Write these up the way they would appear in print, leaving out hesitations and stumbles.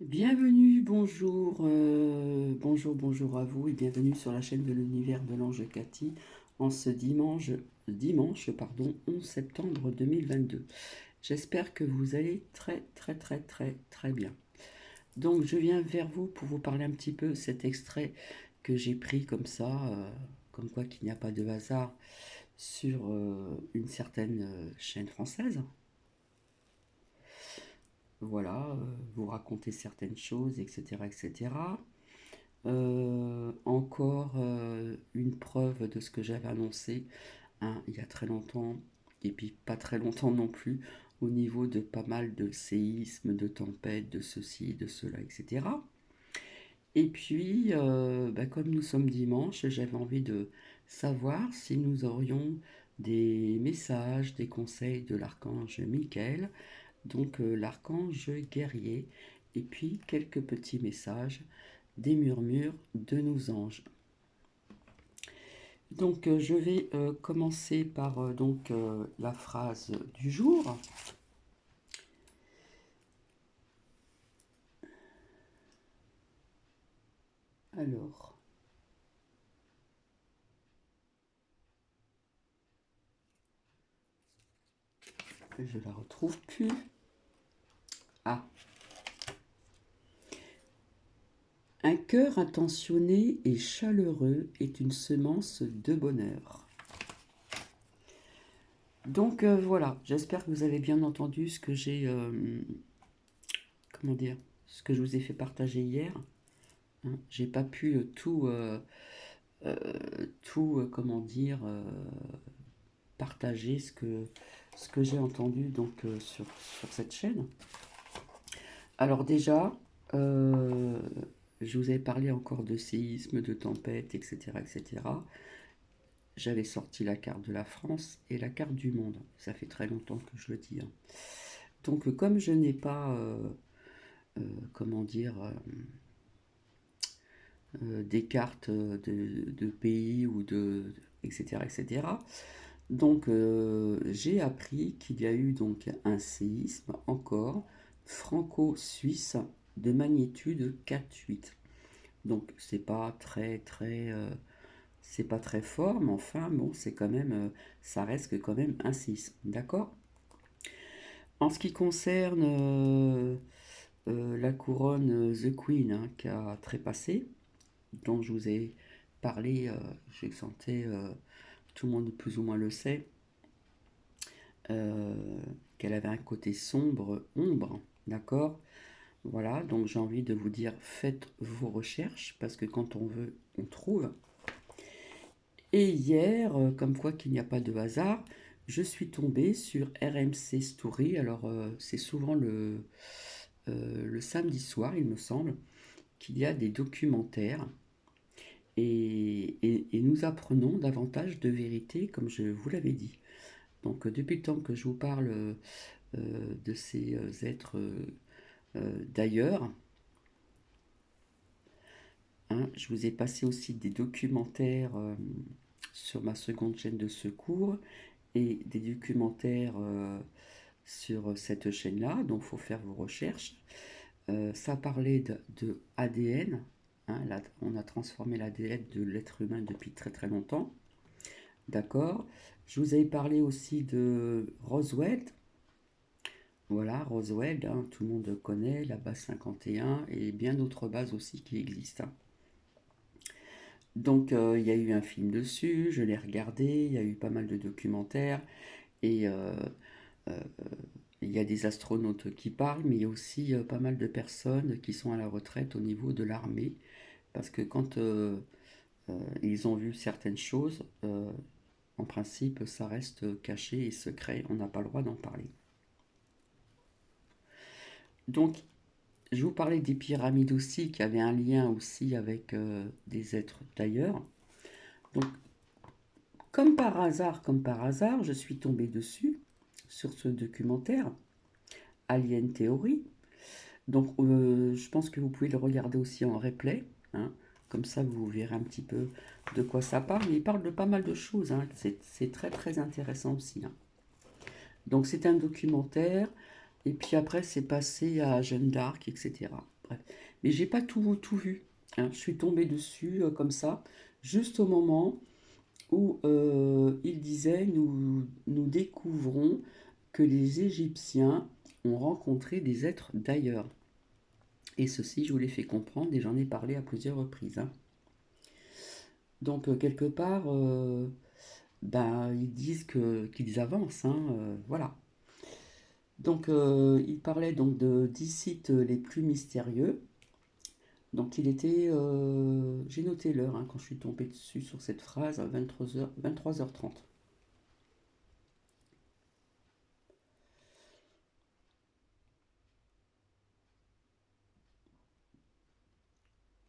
Bienvenue, bonjour, bonjour à vous et bienvenue sur la chaîne de l'univers de l'ange Cathy en ce dimanche, 11 septembre 2022. J'espère que vous allez très bien. Donc je viens vers vous pour vous parler un petit peu cet extrait que j'ai pris comme ça, comme quoi qu'il n'y a pas de hasard sur une certaine chaîne française. Voilà, vous raconter certaines choses, etc., etc. Encore une preuve de ce que j'avais annoncé hein, il y a très longtemps, et puis pas très longtemps non plus, au niveau de pas mal de séismes, de tempêtes, de ceci, de cela, etc. Et puis, comme nous sommes dimanche, j'avais envie de savoir si nous aurions des messages, des conseils de l'archange Michael, donc l'archange guerrier, et puis quelques petits messages des murmures de nos anges. Donc je vais commencer par la phrase du jour. Alors, je la retrouve plus. Ah, un cœur intentionné et chaleureux est une semence de bonheur. Donc voilà, j'espère que vous avez bien entendu ce que j'ai, comment dire, ce que je vous ai fait partager hier. Hein. J'ai pas pu euh, comment dire, partager ce que j'ai entendu sur cette chaîne. Alors déjà, euh, je vous avais parlé encore de séismes, de tempêtes, etc., etc. J'avais sorti la carte de la France et la carte du monde. Ça fait très longtemps que je le dis. Hein. Donc, comme je n'ai pas, comment dire, des cartes de pays ou de, etc., etc. Donc, j'ai appris qu'il y a eu donc un séisme encore franco-suisse de magnitude 4,8. Donc, c'est pas très fort, mais enfin, bon, c'est quand même, ça reste quand même un séisme, d'accord? En ce qui concerne la couronne The Queen hein, qui a trépassé, dont je vous ai parlé, je sentais, tout le monde plus ou moins le sait, euh, qu'elle avait un côté sombre, ombre, d'accord? Voilà, donc j'ai envie de vous dire, faites vos recherches, parce que quand on veut, on trouve. Et hier, comme quoi qu'il n'y a pas de hasard, je suis tombée sur RMC Story. Alors, c'est souvent le samedi soir, il me semble, qu'il y a des documentaires et nous apprenons davantage de vérité, comme je vous l'avais dit. Donc, depuis le temps que je vous parle de ces êtres d'ailleurs, hein, je vous ai passé aussi des documentaires sur ma seconde chaîne de secours et des documentaires sur cette chaîne-là, donc il faut faire vos recherches. Ça parlait de ADN, hein, là, on a transformé l'ADN de l'être humain depuis très longtemps, d'accord. Je vous avais parlé aussi de Roswell, voilà, Roswell, hein, tout le monde connaît, la base 51 et bien d'autres bases aussi qui existent. Hein. Donc il y a eu un film dessus, je l'ai regardé, il y a eu pas mal de documentaires et euh, il y a des astronautes qui parlent, mais il y a aussi pas mal de personnes qui sont à la retraite au niveau de l'armée, parce que quand ils ont vu certaines choses, en principe, ça reste caché et secret, on n'a pas le droit d'en parler. Donc, je vous parlais des pyramides aussi, qui avaient un lien aussi avec des êtres d'ailleurs. Donc, comme par hasard, je suis tombée dessus, sur ce documentaire, Alien Theory. Donc, je pense que vous pouvez le regarder aussi en replay. Hein. Comme ça, vous verrez un petit peu de quoi ça parle. Il parle de pas mal de choses. Hein. C'est très intéressant aussi. Hein. Donc, c'est un documentaire. Et puis après, c'est passé à Jeanne d'Arc, etc. bref. Mais j'ai pas tout vu, hein. Je suis tombée dessus comme ça, juste au moment où il disait nous découvrons que les Égyptiens ont rencontré des êtres d'ailleurs. Et ceci, je vous l'ai fait comprendre et j'en ai parlé à plusieurs reprises, hein. Donc, quelque part, ben, ils disent qu'ils avancent, hein, voilà. Donc, il parlait donc de 10 sites les plus mystérieux. Donc, il était, j'ai noté l'heure hein, quand je suis tombée dessus sur cette phrase, à 23h30.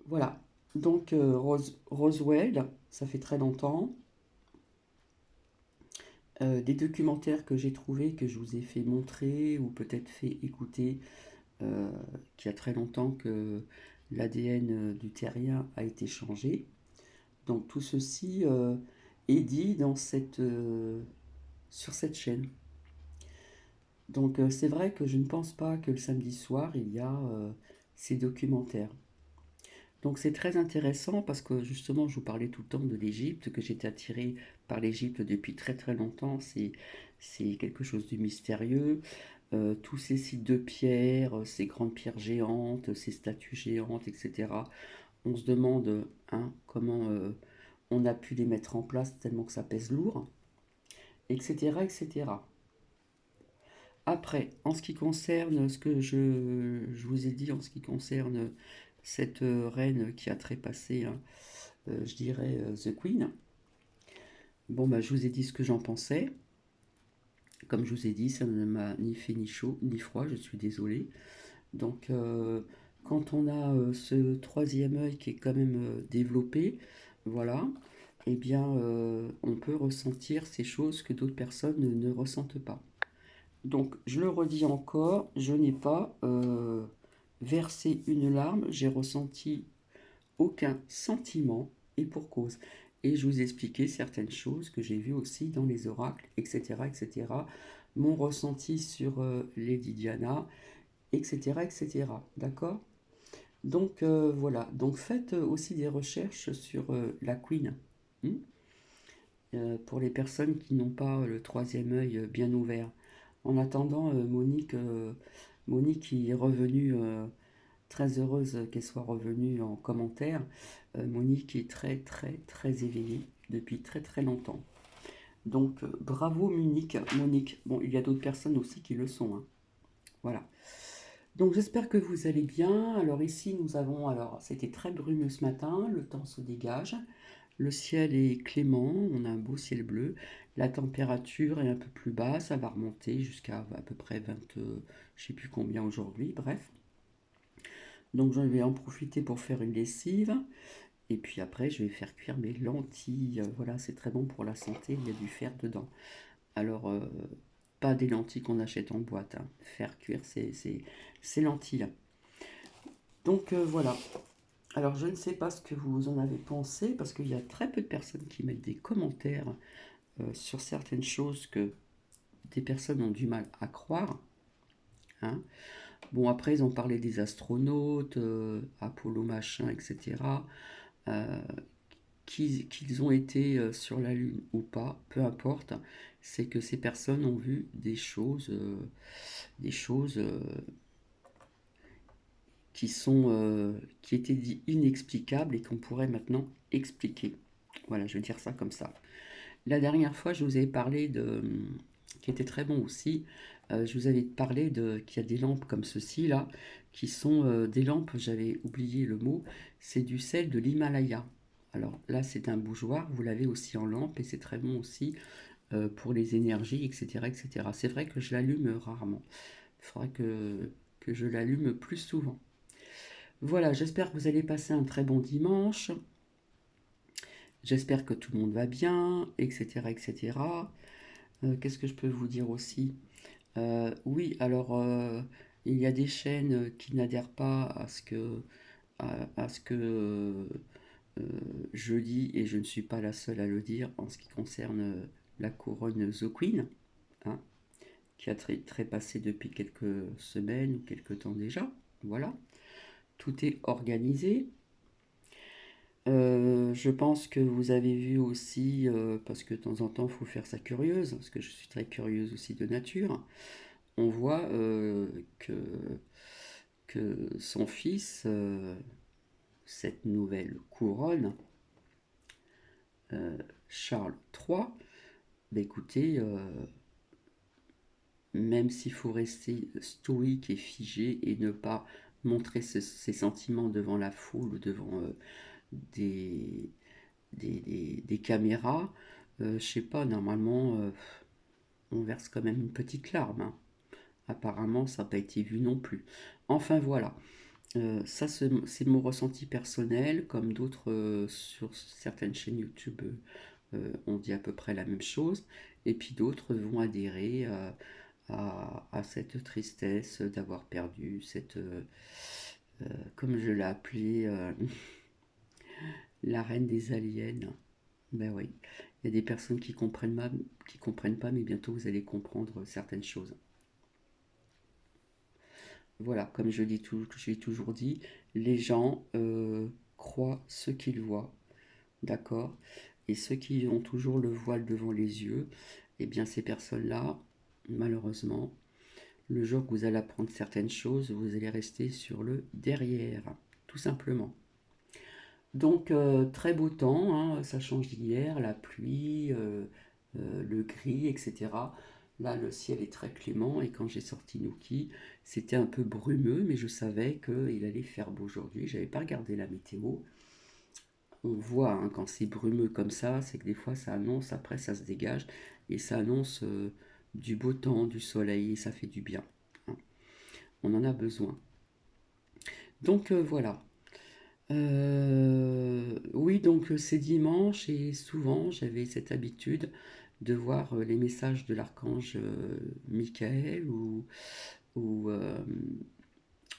Voilà. Donc, Roswell, ça fait très longtemps. Des documentaires que j'ai trouvés, que je vous ai fait montrer ou peut-être fait écouter, euh, qu'il y a très longtemps que l'ADN du terrien a été changé. Donc tout ceci est dit sur cette chaîne. Donc c'est vrai que je ne pense pas que le samedi soir, il y a ces documentaires. Donc c'est très intéressant parce que justement, je vous parlais tout le temps de l'Égypte, que j'étais attirée par l'Égypte depuis très très longtemps. C'est quelque chose de mystérieux. Tous ces sites de pierre, ces grandes pierres géantes, ces statues géantes, etc. On se demande hein, comment on a pu les mettre en place tellement que ça pèse lourd, etc. etc. Après, en ce qui concerne ce que je vous ai dit, en ce qui concerne cette reine qui a trépassé, hein, je dirais The Queen, bon, bah, je vous ai dit ce que j'en pensais. Comme je vous ai dit, ça ne m'a ni fait ni chaud ni froid, je suis désolée. Donc, quand on a ce troisième œil qui est quand même développé, voilà, eh bien, on peut ressentir ces choses que d'autres personnes ne ressentent pas. Donc, je le redis encore, je n'ai pas versé une larme, j'ai ressenti aucun sentiment et pour cause. Et je vous ai expliqué certaines choses que j'ai vues aussi dans les oracles, etc., etc. Mon ressenti sur Lady Diana, etc., etc. D'accord? Donc voilà, donc faites aussi des recherches sur la Queen, hein, pour les personnes qui n'ont pas le troisième œil bien ouvert. En attendant, Monique qui est revenue, très heureuse qu'elle soit revenue en commentaire. Monique est très très très éveillée depuis très très longtemps. Donc bravo Monique. Bon, il y a d'autres personnes aussi qui le sont, hein. Voilà. Donc j'espère que vous allez bien. Alors ici nous avons, alors c'était très brumeux ce matin, le temps se dégage, le ciel est clément, on a un beau ciel bleu, la température est un peu plus basse, ça va remonter jusqu'à à peu près 20, je sais plus combien aujourd'hui, bref. Donc je vais en profiter pour faire une lessive et puis après je vais faire cuire mes lentilles. Voilà, c'est très bon pour la santé, il y a du fer dedans. Alors pas des lentilles qu'on achète en boîte, hein. Faire cuire ces lentilles. Donc voilà. Alors je ne sais pas ce que vous en avez pensé parce qu'il y a très peu de personnes qui mettent des commentaires sur certaines choses que des personnes ont du mal à croire, hein. Bon après ils ont parlé des astronautes, Apollo machin, etc. Euh, qu'ils ont été sur la Lune ou pas, peu importe, c'est que ces personnes ont vu des choses qui étaient dit inexplicables et qu'on pourrait maintenant expliquer. Voilà, je vais dire ça comme ça. La dernière fois, je vous avais parlé qui était très bon aussi. Je vous avais parlé qu'il y a des lampes comme ceci là, qui sont des lampes. J'avais oublié le mot. C'est du sel de l'Himalaya. Alors là, c'est un bougeoir. Vous l'avez aussi en lampe et c'est très bon aussi pour les énergies, etc., etc. C'est vrai que je l'allume rarement. Il faudrait que je l'allume plus souvent. Voilà, j'espère que vous allez passer un très bon dimanche. J'espère que tout le monde va bien, etc., etc. Qu'est-ce que je peux vous dire aussi? Oui, alors il y a des chaînes qui n'adhèrent pas à ce que je dis, et je ne suis pas la seule à le dire en ce qui concerne la couronne The Queen, hein, qui a trépassé depuis quelques semaines ou quelques temps déjà. Voilà. tout est organisé. Je pense que vous avez vu aussi, parce que de temps en temps, il faut faire ça curieuse, parce que je suis très curieuse aussi de nature. On voit que son fils, cette nouvelle couronne, Charles III, bah écoutez, même s'il faut rester stoïque et figé et ne pas montrer ses sentiments devant la foule ou devant des, des caméras, je sais pas, normalement, on verse quand même une petite larme, hein. Apparemment, ça n'a pas été vu non plus. Enfin voilà. Ça, c'est mon ressenti personnel, comme d'autres sur certaines chaînes YouTube ont dit à peu près la même chose, et puis d'autres vont adhérer à cette tristesse d'avoir perdu cette, comme je l'ai appelée, la reine des aliens. Ben oui, il y a des personnes qui comprennent pas, mais bientôt vous allez comprendre certaines choses. Voilà, comme je l'ai toujours dit, les gens croient ce qu'ils voient, d'accord? Et ceux qui ont toujours le voile devant les yeux, eh bien ces personnes-là, malheureusement, le jour que vous allez apprendre certaines choses, vous allez rester sur le derrière, tout simplement. Donc très beau temps, hein, ça change d'hier, la pluie, le gris, etc. Là, le ciel est très clément et quand j'ai sorti Nuki, c'était un peu brumeux, mais je savais qu'il allait faire beau aujourd'hui. J'avais pas regardé la météo. On voit hein, quand c'est brumeux comme ça, c'est que des fois ça annonce, après ça se dégage et ça annonce du beau temps, du soleil et ça fait du bien, hein. On en a besoin. Donc voilà. Oui, donc c'est dimanche et souvent j'avais cette habitude de voir les messages de l'archange Michael ou, euh,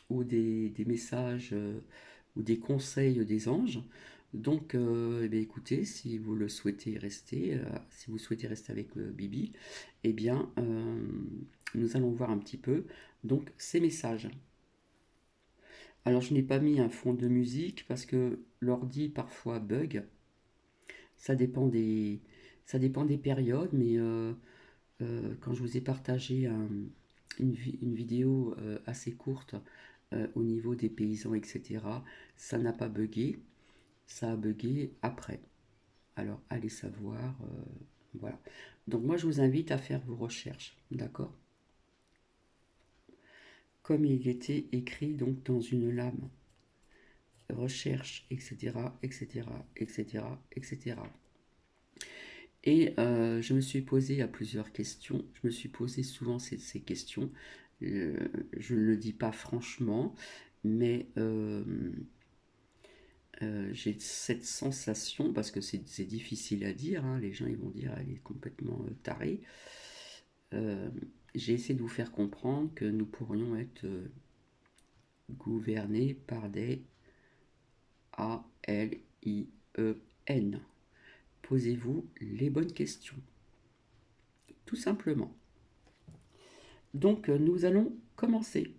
ou des messages ou des conseils des anges. Donc, eh bien, écoutez, si vous le souhaitez rester, si vous souhaitez rester avec Bibi, eh bien, nous allons voir un petit peu donc ces messages. Alors, je n'ai pas mis un fond de musique parce que l'ordi parfois bug. Ça dépend des, ça dépend des périodes, mais quand je vous ai partagé une vidéo assez courte au niveau des paysans, etc., ça n'a pas bugué, ça a bugué après. Alors, allez savoir, voilà. Donc moi, je vous invite à faire vos recherches, d'accord? Comme il était écrit donc dans une lame, recherche, etc., etc., etc., etc. Et je me suis posé à plusieurs questions. Je me suis posé souvent ces questions. Je ne le dis pas franchement, mais j'ai cette sensation, parce que c'est difficile à dire, hein, les gens ils vont dire elle est complètement tarée. Euh, j'ai essayé de vous faire comprendre que nous pourrions être gouvernés par des ALIEN. Posez-vous les bonnes questions, tout simplement. Donc nous allons commencer.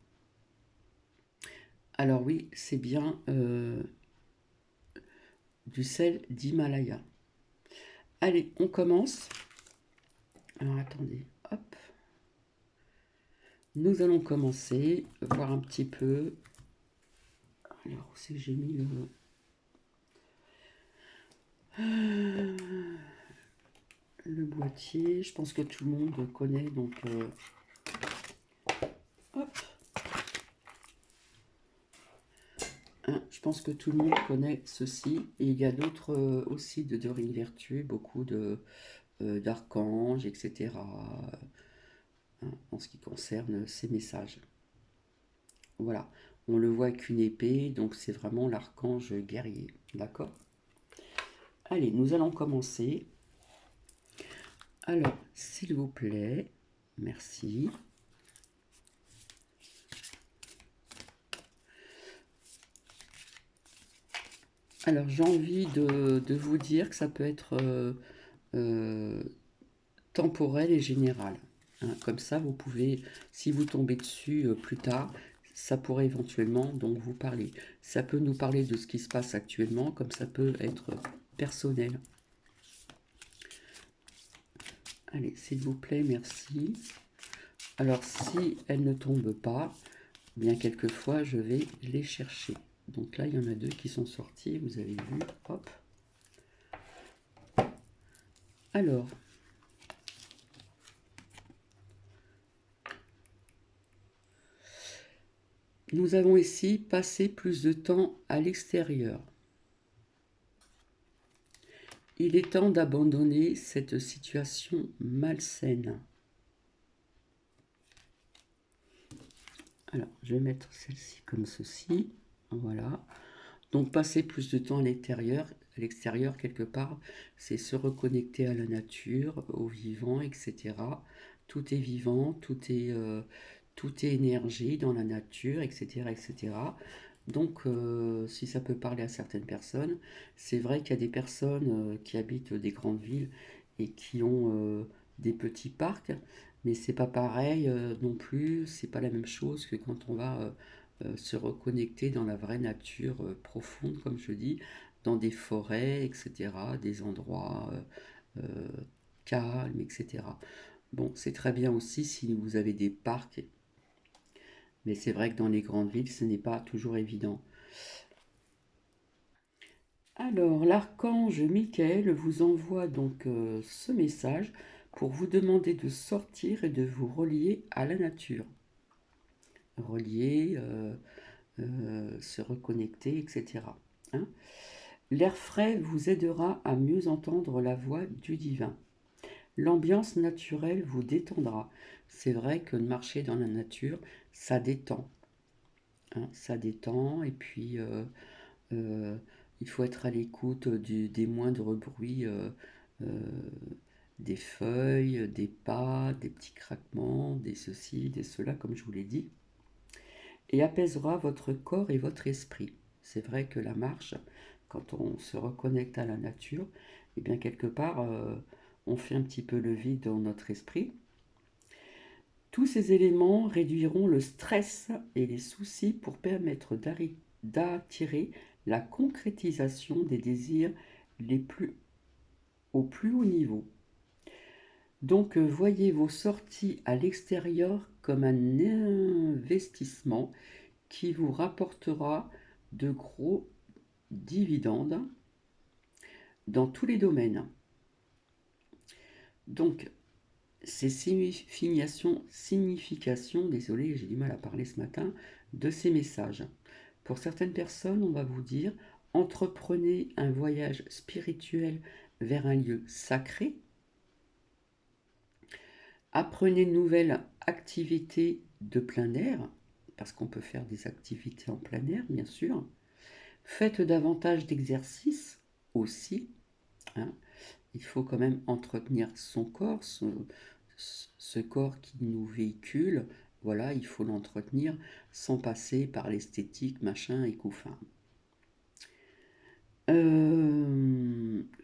Alors oui, c'est bien du sel d'Himalaya. Allez, on commence. Alors attendez, hop. Nous allons commencer, voir un petit peu. Alors, où c'est que j'ai mis le boîtier? Je pense que tout le monde connaît, donc hop. Hein, je pense que tout le monde connaît ceci. Et il y a d'autres aussi de Dorine Vertu, beaucoup d'archanges, etc. Hein, en ce qui concerne ces messages. Voilà, on le voit avec une épée, donc c'est vraiment l'archange guerrier. D'accord? Allez, nous allons commencer. Alors, s'il vous plaît, merci. Alors, j'ai envie de vous dire que ça peut être euh, temporel et général, hein. Comme ça, vous pouvez, si vous tombez dessus plus tard, ça pourrait éventuellement donc vous parler. Ça peut nous parler de ce qui se passe actuellement, comme ça peut être personnel. Allez, s'il vous plaît, merci. Alors, si elle ne tombe pas, bien quelquefois, je vais les chercher. Donc là, il y en a deux qui sont sortis, vous avez vu, hop. Alors, nous avons ici passé plus de temps à l'extérieur. Il est temps d'abandonner cette situation malsaine. Alors, je vais mettre celle-ci comme ceci. Voilà. Donc, passer plus de temps à l'extérieur quelque part, c'est se reconnecter à la nature, au vivant, etc. Tout est vivant, tout est énergie dans la nature, etc., etc. Donc, si ça peut parler à certaines personnes, c'est vrai qu'il y a des personnes qui habitent des grandes villes et qui ont des petits parcs, mais c'est pas pareil non plus, c'est pas la même chose que quand on va se reconnecter dans la vraie nature profonde, comme je dis, dans des forêts, etc., des endroits calmes, etc. Bon, c'est très bien aussi si vous avez des parcs, mais c'est vrai que dans les grandes villes, ce n'est pas toujours évident. Alors, l'archange Michael vous envoie donc ce message pour vous demander de sortir et de vous relier à la nature. Relier, se reconnecter, etc. Hein. L'air frais vous aidera à mieux entendre la voix du divin. L'ambiance naturelle vous détendra. C'est vrai que de marcher dans la nature, ça détend. Hein, ça détend et puis euh, il faut être à l'écoute des moindres bruits, euh, des feuilles, des pas, des petits craquements, des ceci, des cela, comme je vous l'ai dit, et apaisera votre corps et votre esprit. C'est vrai que la marche, quand on se reconnecte à la nature, et bien quelque part, on fait un petit peu le vide dans notre esprit. Tous ces éléments réduiront le stress et les soucis pour permettre d'attirer la concrétisation des désirs les plus, au plus haut niveau. Donc voyez vos sorties à l'extérieur comme un investissement qui vous rapportera de gros dividendes dans tous les domaines. Donc ces significations, désolé, j'ai du mal à parler ce matin, de ces messages. Pour certaines personnes, on va vous dire, entreprenez un voyage spirituel vers un lieu sacré, apprenez de nouvelles activités de plein air, parce qu'on peut faire des activités en plein air, bien sûr. Faites davantage d'exercices aussi. Hein. Il faut quand même entretenir son corps, ce corps qui nous véhicule. Voilà, il faut l'entretenir sans passer par l'esthétique, machin et couffin.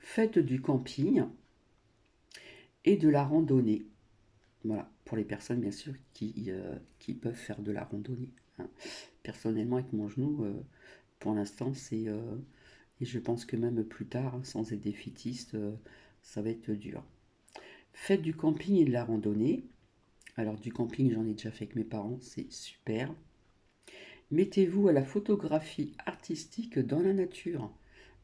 Faites du camping et de la randonnée. Voilà, pour les personnes bien sûr qui peuvent faire de la randonnée. Hein. Personnellement, avec mon genou, pour l'instant, et je pense que même plus tard, hein, sans être défaitiste, ça va être dur. Faites du camping et de la randonnée. Alors du camping, j'en ai déjà fait avec mes parents, c'est super. Mettez-vous à la photographie artistique dans la nature.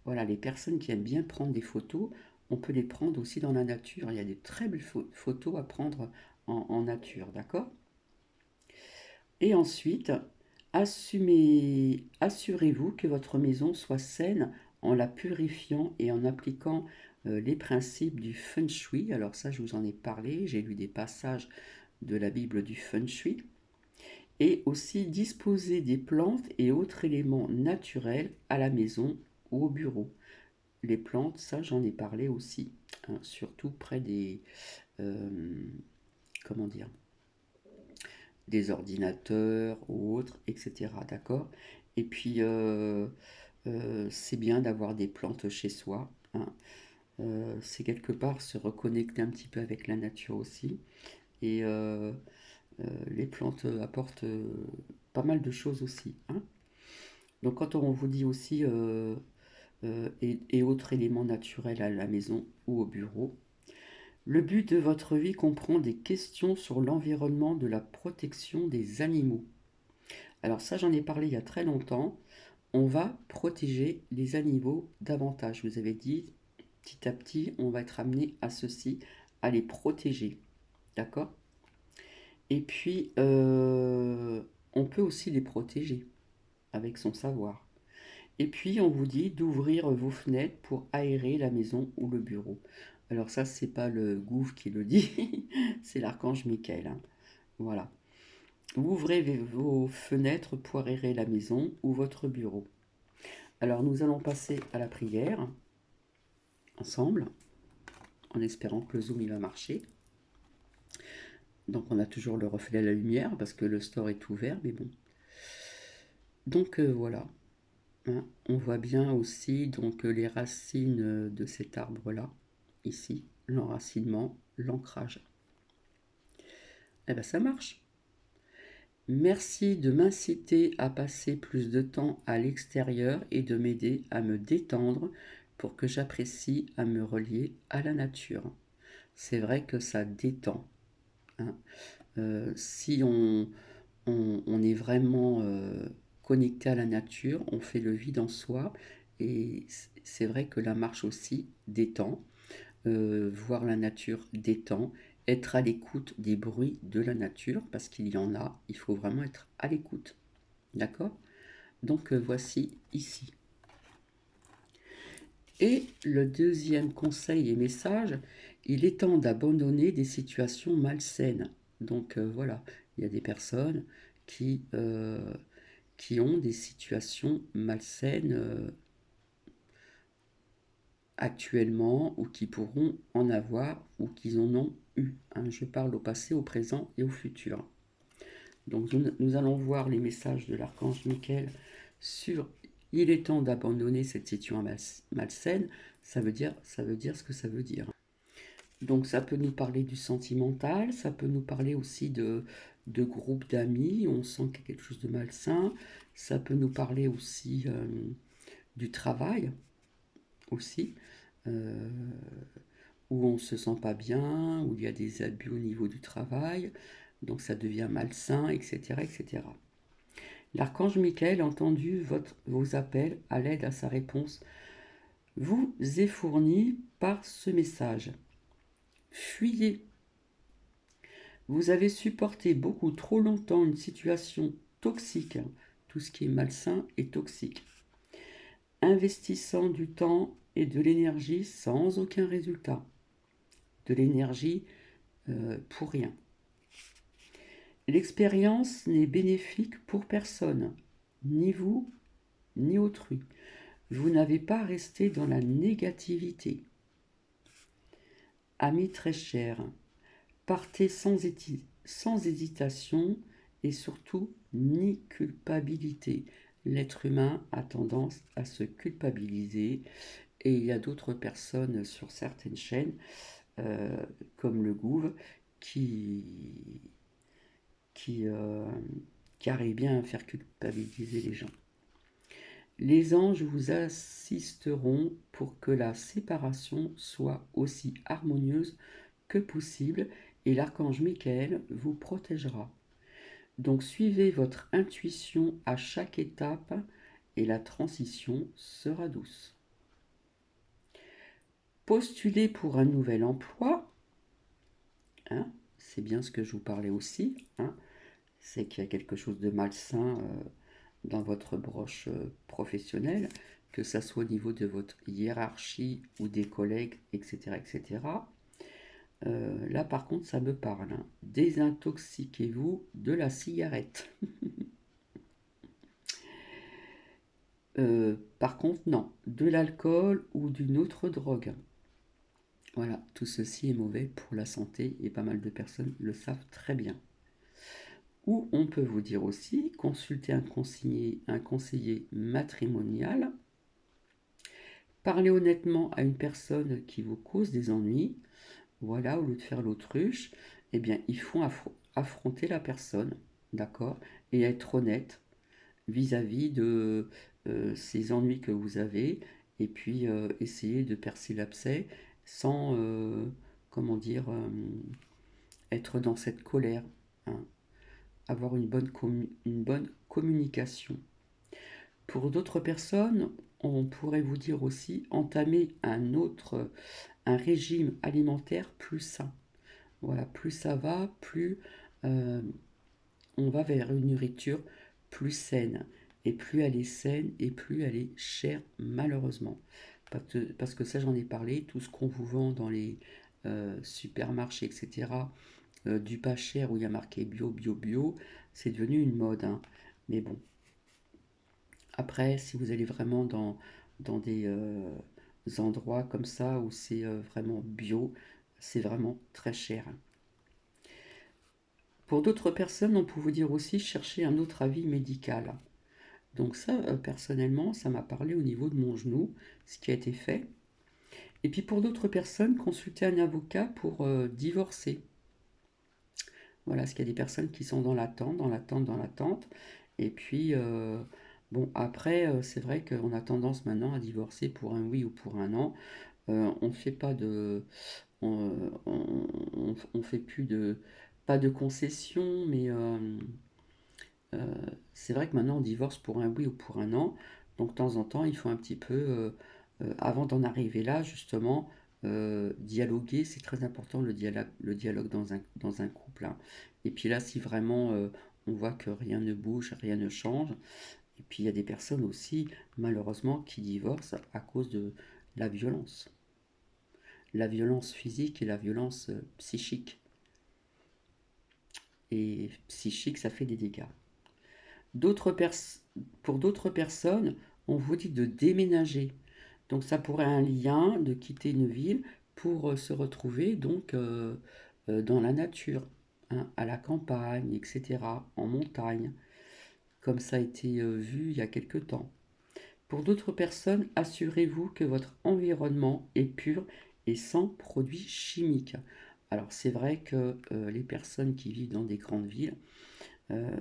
Voilà, les personnes qui aiment bien prendre des photos, on peut les prendre aussi dans la nature. Il y a des très belles photos à prendre en nature, d'accord? Et ensuite, assurez-vous que votre maison soit saine en la purifiant et en appliquant les principes du feng shui. Alors ça, je vous en ai parlé, j'ai lu des passages de la Bible du feng shui. Et aussi disposer des plantes et autres éléments naturels à la maison ou au bureau. Les plantes, ça j'en ai parlé aussi, hein, surtout près des, euh, comment dire, des ordinateurs ou autres, etc. D'accord. Et puis c'est bien d'avoir des plantes chez soi. Hein. C'est quelque part se reconnecter un petit peu avec la nature aussi. Et les plantes apportent pas mal de choses aussi, hein. Donc quand on vous dit aussi et autres éléments naturels à la maison ou au bureau, le but de votre vie comprend des questions sur l'environnement de la protection des animaux. Alors ça, j'en ai parlé il y a très longtemps. On va protéger les animaux davantage. Je vous avais dit, petit à petit, on va être amené à ceci, à les protéger. D'accord? Et puis, on peut aussi les protéger avec son savoir. Et puis, on vous dit d'ouvrir vos fenêtres pour aérer la maison ou le bureau. Alors ça, c'est pas le gouffre qui le dit, c'est l'archange Michael, hein. Voilà. Ouvrez vos fenêtres pour aérer la maison ou votre bureau. Alors, nous allons passer à la prière ensemble, en espérant que le zoom il va marcher. Donc, on a toujours le reflet de la lumière parce que le store est ouvert, mais bon. Donc, voilà. Hein, on voit bien aussi donc les racines de cet arbre-là, ici, l'enracinement, l'ancrage. Eh bien, ça marche. Merci de m'inciter à passer plus de temps à l'extérieur et de m'aider à me détendre pour que j'apprécie à me relier à la nature. C'est vrai que ça détend, hein. Si on est vraiment connecté à la nature, on fait le vide en soi et c'est vrai que la marche aussi détend. Voir la nature détend, être à l'écoute des bruits de la nature, parce qu'il y en a, il faut vraiment être à l'écoute. D'accord? Donc voici ici. Et le deuxième conseil et message, il est temps d'abandonner des situations malsaines. Donc voilà, il y a des personnes qui ont des situations malsaines actuellement ou qui pourront en avoir ou qu'ils en ont eu, hein. Je parle au passé, au présent et au futur. Donc nous allons voir les messages de l'archange Michael sur il est temps d'abandonner cette situation malsaine. Ça veut dire ce que ça veut dire. Donc ça peut nous parler du sentimental, ça peut nous parler aussi de groupes d'amis, on sent qu'il y a quelque chose de malsain. Ça peut nous parler aussi du travail, aussi, euh, où on ne se sent pas bien, où il y a des abus au niveau du travail, donc ça devient malsain, etc. etc. L'archange Michael a entendu vos appels à l'aide à sa réponse vous est fourni par ce message. Fuyez. Vous avez supporté beaucoup trop longtemps une situation toxique. Tout ce qui est malsain est toxique. Investissant du temps et de l'énergie sans aucun résultat. De l'énergie pour rien. L'expérience n'est bénéfique pour personne, ni vous, ni autrui. Vous n'avez pas resté dans la négativité. Amis très chers, partez sans hésitation et surtout ni culpabilité. L'être humain a tendance à se culpabiliser et il y a d'autres personnes sur certaines chaînes, comme le Gouv, qui, qui, euh, qui arrive bien à faire culpabiliser les gens. Les anges vous assisteront pour que la séparation soit aussi harmonieuse que possible et l'archange Michael vous protégera. Donc suivez votre intuition à chaque étape et la transition sera douce. Postulez pour un nouvel emploi, hein, c'est bien ce que je vous parlais aussi, hein, c'est qu'il y a quelque chose de malsain dans votre broche professionnelle, que ça soit au niveau de votre hiérarchie ou des collègues, etc. etc. Là, par contre, ça me parle, hein. Désintoxiquez-vous de la cigarette. Par contre, non. De l'alcool ou d'une autre drogue. Voilà, tout ceci est mauvais pour la santé et pas mal de personnes le savent très bien. Ou on peut vous dire aussi, consulter un conseiller matrimonial, parler honnêtement à une personne qui vous cause des ennuis. Voilà, au lieu de faire l'autruche, eh bien, il faut affronter la personne, d'accord? et être honnête vis-à-vis de ces ennuis que vous avez, et puis essayer de percer l'abcès sans, comment dire, être dans cette colère, hein. Avoir une bonne communication. Pour d'autres personnes, on pourrait vous dire aussi entamer un régime alimentaire plus sain. Voilà, plus ça va, plus euh, on va vers une nourriture plus saine. Et plus elle est saine, et plus elle est chère, malheureusement. Parce que ça, j'en ai parlé, tout ce qu'on vous vend dans les supermarchés, etc., du pas cher où il y a marqué bio, bio, bio, c'est devenu une mode, hein. Mais bon, après, si vous allez vraiment dans des endroits comme ça où c'est vraiment bio, c'est vraiment très cher. Pour d'autres personnes, on peut vous dire aussi chercher un autre avis médical. Donc ça, personnellement, ça m'a parlé au niveau de mon genou, ce qui a été fait. Et puis pour d'autres personnes, consulter un avocat pour divorcer. Voilà, parce qu'il y a des personnes qui sont dans l'attente, dans l'attente, dans l'attente. Et puis, bon, après, c'est vrai qu'on a tendance maintenant à divorcer pour un oui ou pour un non. On ne fait pas de... on fait plus de... Pas de concessions, mais c'est vrai que maintenant on divorce pour un oui ou pour un non. Donc de temps en temps, il faut un petit peu, avant d'en arriver là, justement, dialoguer. C'est très important le dialogue dans un couple, hein. Et puis là, si vraiment on voit que rien ne bouge, rien ne change, et puis il y a des personnes aussi, malheureusement, qui divorcent à cause de la violence. La violence physique et la violence psychique. Et psychique, ça fait des dégâts. D'autres pers- pour d'autres personnes, on vous dit de déménager. Donc ça pourrait être un lien de quitter une ville pour se retrouver donc dans la nature, hein, à la campagne, etc., en montagne, comme ça a été vu il y a quelque temps. Pour d'autres personnes, assurez-vous que votre environnement est pur et sans produits chimiques. Alors c'est vrai que les personnes qui vivent dans des grandes villes, euh,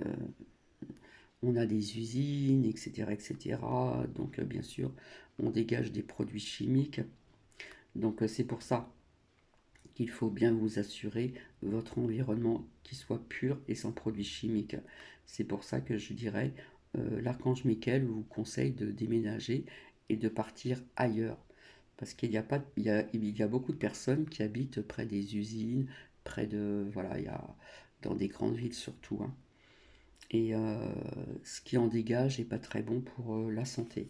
on a des usines, etc., etc. Donc, bien sûr, on dégage des produits chimiques. Donc, c'est pour ça qu'il faut bien vous assurer votre environnement qui soit pur et sans produits chimiques. C'est pour ça que je dirais, l'archange Michael vous conseille de déménager et de partir ailleurs. Parce qu'il y a pas, il y a beaucoup de personnes qui habitent près des usines, près de, voilà, il y a dans des grandes villes surtout, hein. Et ce qui en dégage n'est pas très bon pour la santé.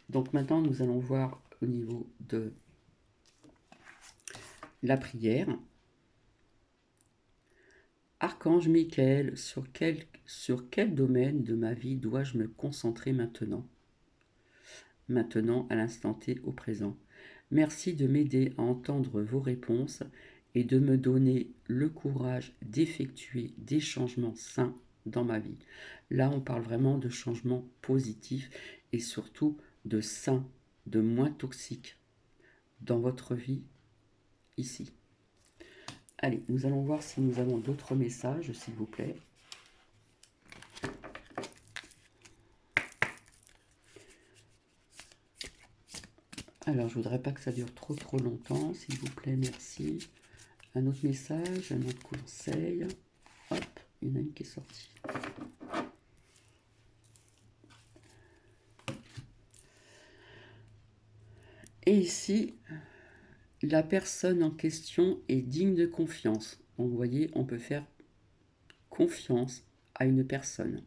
Donc maintenant, nous allons voir au niveau de la prière. Archange Michael, sur quel domaine de ma vie dois-je me concentrer maintenant? Maintenant, à l'instant T, au présent. Merci de m'aider à entendre vos réponses et de me donner le courage d'effectuer des changements sains dans ma vie. Là, on parle vraiment de changements positifs et surtout de sains, de moins toxiques dans votre vie ici. Allez, nous allons voir si nous avons d'autres messages, s'il vous plaît. Alors, je voudrais pas que ça dure trop longtemps, s'il vous plaît, merci. Un autre message, un autre conseil. Hop, il y en a une qui est sortie. Et ici, la personne en question est digne de confiance. Donc, vous voyez, on peut faire confiance à une personne.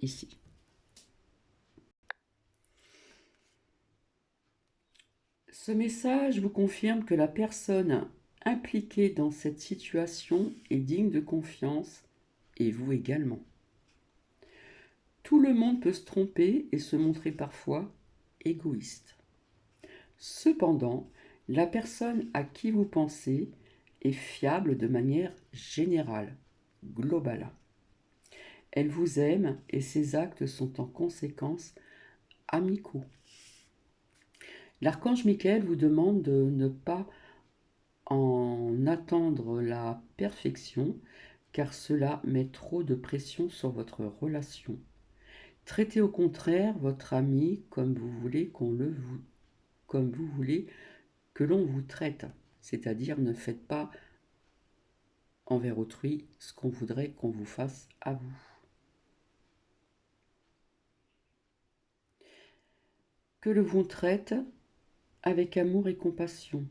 Ici. Ce message vous confirme que la personne impliquée dans cette situation est digne de confiance et vous également. Tout le monde peut se tromper et se montrer parfois égoïste. Cependant, la personne à qui vous pensez est fiable de manière générale, globale. Elle vous aime et ses actes sont en conséquence amicaux. L'archange Michael vous demande de ne pas en attendre la perfection, car cela met trop de pression sur votre relation. Traitez au contraire votre ami comme vous voulez comme vous voulez que l'on vous traite, c'est-à-dire ne faites pas envers autrui ce qu'on voudrait qu'on vous fasse à vous. Que l'on vous traite avec amour et compassion.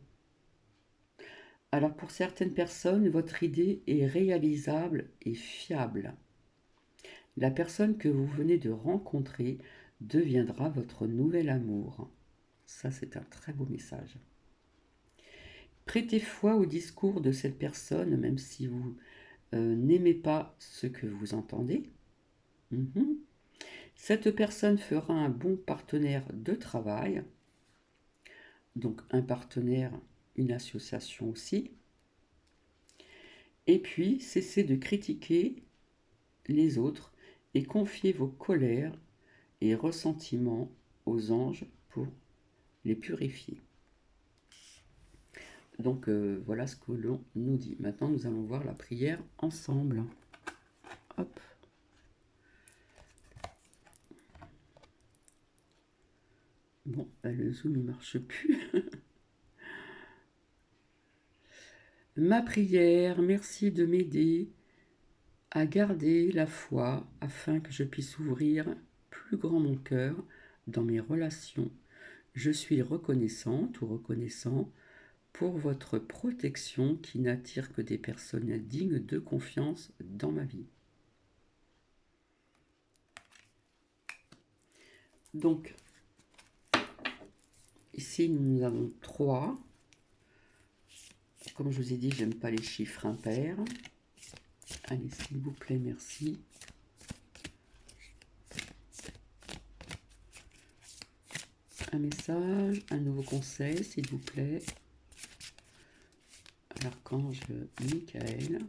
Alors pour certaines personnes, votre idée est réalisable et fiable. La personne que vous venez de rencontrer deviendra votre nouvel amour. Ça, c'est un très beau message. Prêtez foi au discours de cette personne, même si vous n'aimez pas ce que vous entendez. Cette personne fera un bon partenaire de travail, donc un partenaire, une association aussi. Et puis, cessez de critiquer les autres et confiez vos colères et ressentiments aux anges pour les purifier. Donc voilà ce que l'on nous dit. Maintenant, nous allons voir la prière ensemble. Hop. Bon, le zoom il marche plus. Ma prière, merci de m'aider à garder la foi afin que je puisse ouvrir plus grand mon cœur dans mes relations. Je suis reconnaissante ou reconnaissant pour votre protection qui n'attire que des personnes dignes de confiance dans ma vie. Donc, ici nous avons 3. Comme je vous ai dit, j'aime pas les chiffres impairs. Allez, s'il vous plaît, merci. Un message, un nouveau conseil, s'il vous plaît. L'archange Michael.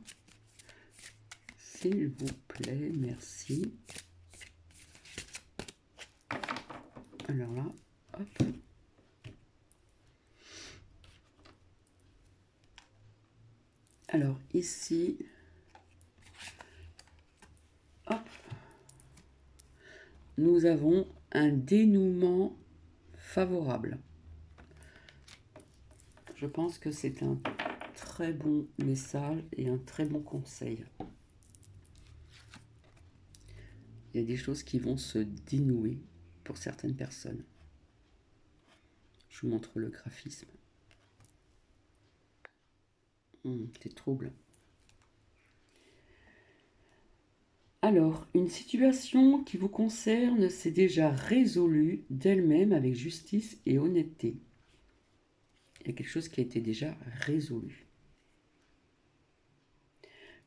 S'il vous plaît, merci. Alors là, hop. Alors ici, hop, nous avons un dénouement favorable. Je pense que c'est un très bon message et un très bon conseil. Il y a des choses qui vont se dénouer pour certaines personnes. Je vous montre le graphisme. C'est trouble. Alors, une situation qui vous concerne s'est déjà résolue d'elle-même avec justice et honnêteté. Il y a quelque chose qui a été déjà résolu.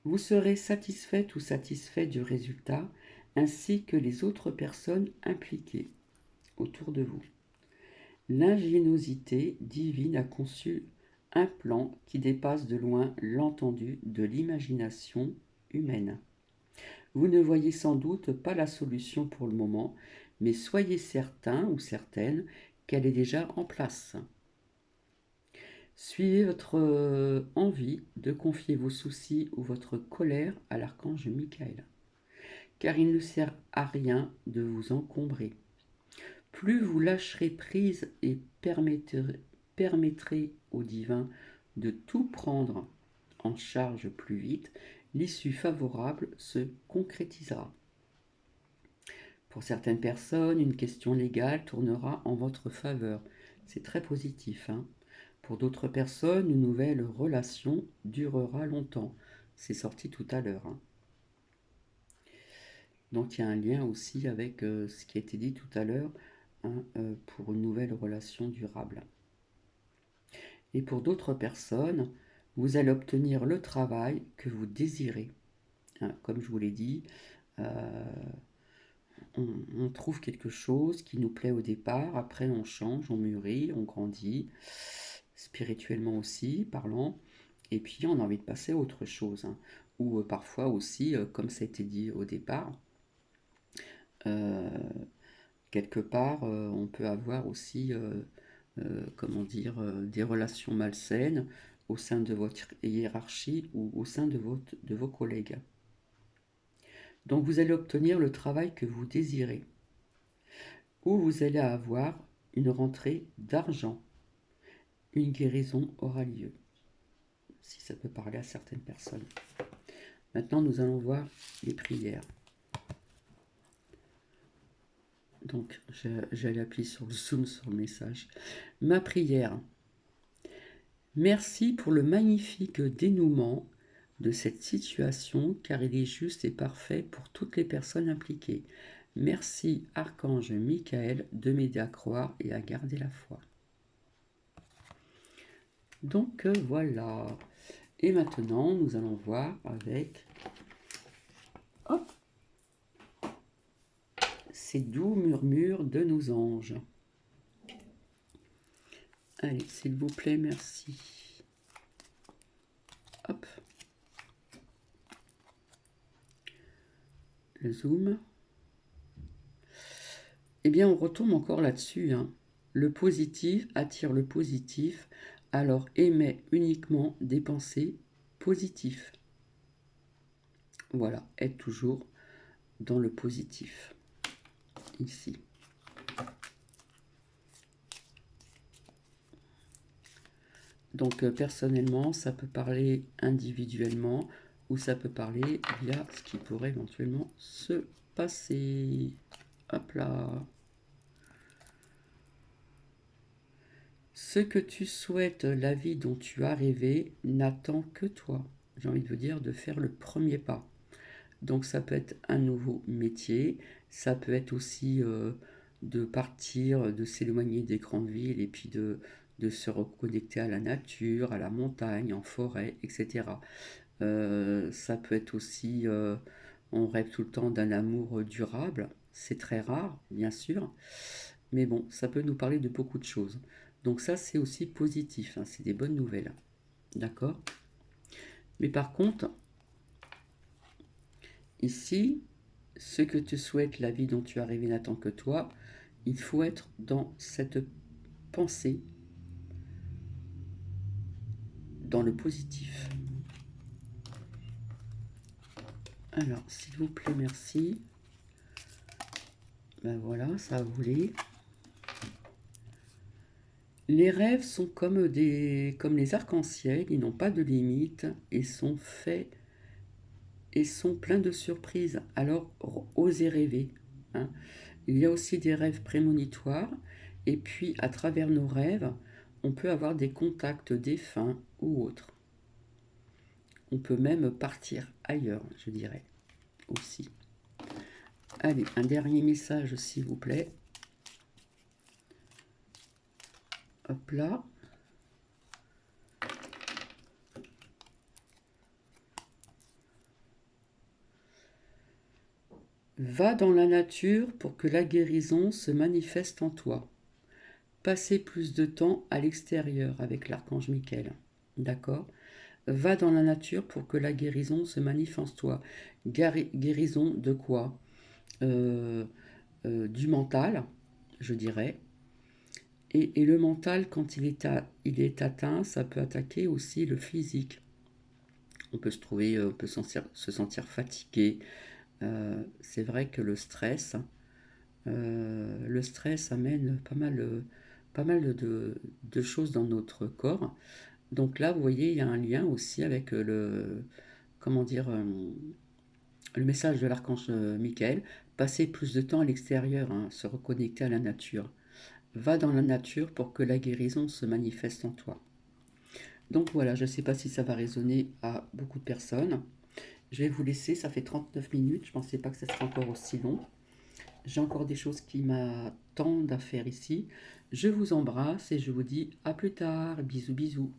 Vous serez satisfaite ou satisfait du résultat, ainsi que les autres personnes impliquées autour de vous. L'ingéniosité divine a conçu un plan qui dépasse de loin l'entendu de l'imagination humaine. Vous ne voyez sans doute pas la solution pour le moment, mais soyez certain ou certaine qu'elle est déjà en place. Suivez votre envie de confier vos soucis ou votre colère à l'archange Michael, car il ne sert à rien de vous encombrer. Plus vous lâcherez prise et permettrez au divin de tout prendre en charge plus vite, l'issue favorable se concrétisera. Pour certaines personnes, une question légale tournera en votre faveur. C'est très positif. Pour d'autres personnes, une nouvelle relation durera longtemps. C'est sorti tout à l'heure. Donc il y a un lien aussi avec ce qui a été dit tout à l'heure pour une nouvelle relation durable. Et pour d'autres personnes, vous allez obtenir le travail que vous désirez. Comme je vous l'ai dit, on trouve quelque chose qui nous plaît au départ, après on change, on mûrit, on grandit, spirituellement aussi, parlant, et puis on a envie de passer à autre chose. Ou parfois aussi, comme ça a été dit au départ, quelque part, on peut avoir aussi, comment dire, des relations malsaines, au sein de votre hiérarchie ou au sein de vos collègues. Donc vous allez obtenir le travail que vous désirez, ou vous allez avoir une rentrée d'argent. Une guérison aura lieu, si ça peut parler à certaines personnes. Maintenant, nous allons voir les prières. Donc, j'allais appuyer sur le zoom sur le message. Ma prière. Merci pour le magnifique dénouement de cette situation, car il est juste et parfait pour toutes les personnes impliquées. Merci, Archange Michael, de m'aider à croire et à garder la foi. Donc, voilà. Et maintenant, nous allons voir avec ces doux murmures de nos anges. Allez, s'il vous plaît, merci. Hop. Le zoom. Eh bien, on retombe encore là-dessus. Hein. Le positif attire le positif, alors émet uniquement des pensées positives. Voilà, être toujours dans le positif. Ici. Donc, personnellement, ça peut parler individuellement ou ça peut parler via ce qui pourrait éventuellement se passer. Hop là. Ce que tu souhaites, la vie dont tu as rêvé, n'attend que toi. J'ai envie de vous dire de faire le premier pas. Donc ça peut être un nouveau métier, ça peut être aussi de partir, de s'éloigner des grandes villes et puis de se reconnecter à la nature, à la montagne, en forêt, etc. Ça peut être aussi, on rêve tout le temps d'un amour durable, c'est très rare, bien sûr, mais bon, ça peut nous parler de beaucoup de choses. Donc ça, c'est aussi positif, hein, c'est des bonnes nouvelles, d'accord? Mais par contre, ici, ce que tu souhaites, la vie dont tu as rêvé n'attend que toi, il faut être dans cette pensée, dans le positif. Alors, s'il vous plaît, merci. Ben voilà, ça a voulu. Les rêves sont comme les arcs-en-ciel, ils n'ont pas de limite et sont faits et sont pleins de surprises. Alors, osez rêver. Hein. Il y a aussi des rêves prémonitoires et puis à travers nos rêves, on peut avoir des contacts défunts ou autres. On peut même partir ailleurs, je dirais, aussi. Allez, un dernier message, s'il vous plaît. Hop là. Va dans la nature pour que la guérison se manifeste en toi. Passez plus de temps à l'extérieur avec l'archange Michael. D'accord? Va dans la nature pour que la guérison se manifeste en toi. Guérison de quoi? Du mental, je dirais. Et le mental, quand il est atteint, ça peut attaquer aussi le physique. On peut se sentir fatigué. C'est vrai que le stress amène pas mal de choses dans notre corps. Donc là, vous voyez, il y a un lien aussi avec le message de l'archange Michael. Passer plus de temps à l'extérieur, hein, se reconnecter à la nature. Va dans la nature pour que la guérison se manifeste en toi. Donc voilà, je ne sais pas si ça va résonner à beaucoup de personnes. Je vais vous laisser, ça fait 39 minutes, je ne pensais pas que ça serait encore aussi long. J'ai encore des choses qui m'attendent à faire ici. Je vous embrasse et je vous dis à plus tard. Bisous, bisous.